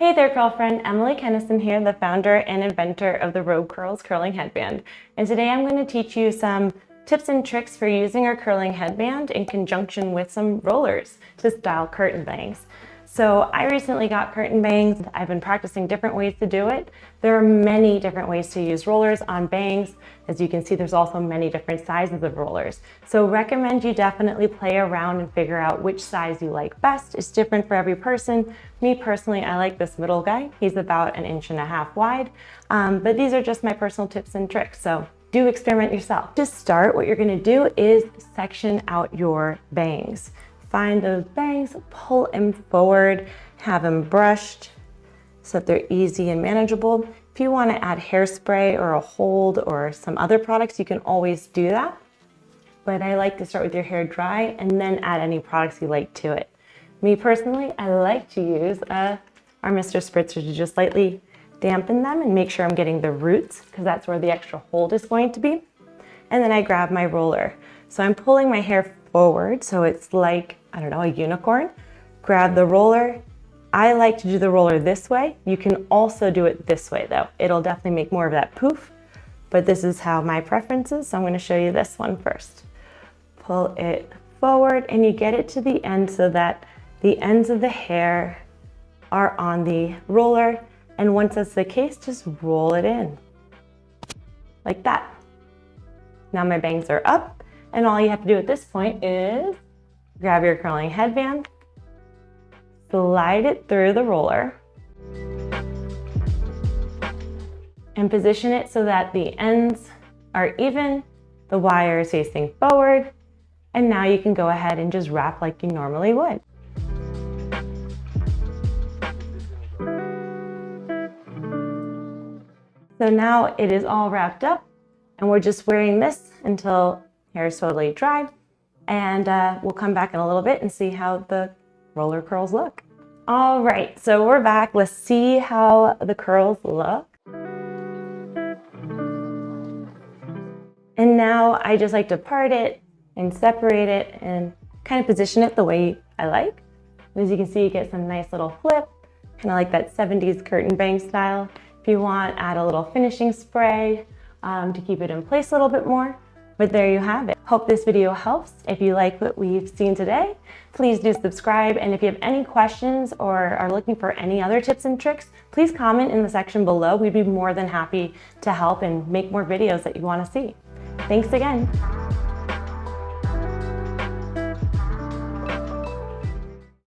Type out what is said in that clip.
Hey there, girlfriend. Emily Kenison here, the founder and inventor of the RobeCurls Curling Headband. And today I'm going to teach you some tips and tricks for using our curling headband in conjunction with some rollers to style curtain bangs. So I recently got curtain bangs. I've been practicing different ways to do it. There are many different ways to use rollers on bangs. As you can see, there's also many different sizes of rollers. So recommend you definitely play around and figure out which size you like best. It's different for every person. Me personally, I like this middle guy. He's about 1.5 inches wide, but these are just my personal tips and tricks. So do experiment yourself. To start, what you're gonna do is section out your bangs. Find those bangs, pull them forward, have them brushed so that they're easy and manageable. If you want to add hairspray or a hold or some other products, you can always do that. But I like to start with your hair dry and then add any products you like to it. Me personally, I like to use our Mr. Spritzer to just lightly dampen them and make sure I'm getting the roots, because that's where the extra hold is going to be. And then I grab my roller. So I'm pulling my hair forward, so it's like, I don't know, a unicorn. Grab the roller. I like to do the roller this way. You can also do it this way though. It'll definitely make more of that poof, but this is how my preference is. So I'm going to show you this one first. Pull it forward and you get it to the end so that the ends of the hair are on the roller. And once that's the case, just roll it in like that. Now my bangs are up, and all you have to do at this point is grab your curling headband, slide it through the roller, and position it so that the ends are even, the wire is facing forward, and now you can go ahead and just wrap like you normally would. So now it is all wrapped up, and we're just wearing this until hair is totally dry. And we'll come back in a little bit and see how the roller curls look. All right, so we're back. Let's see how the curls look. And now I just like to part it and separate it and kind of position it the way I like. As you can see, you get some nice little flip, kind of like that 70s curtain bang style. If you want, add a little finishing spray to keep it in place a little bit more. But there you have it. Hope this video helps. If you like what we've seen today, please do subscribe. And if you have any questions or are looking for any other tips and tricks, please comment in the section below. We'd be more than happy to help and make more videos that you want to see. Thanks again.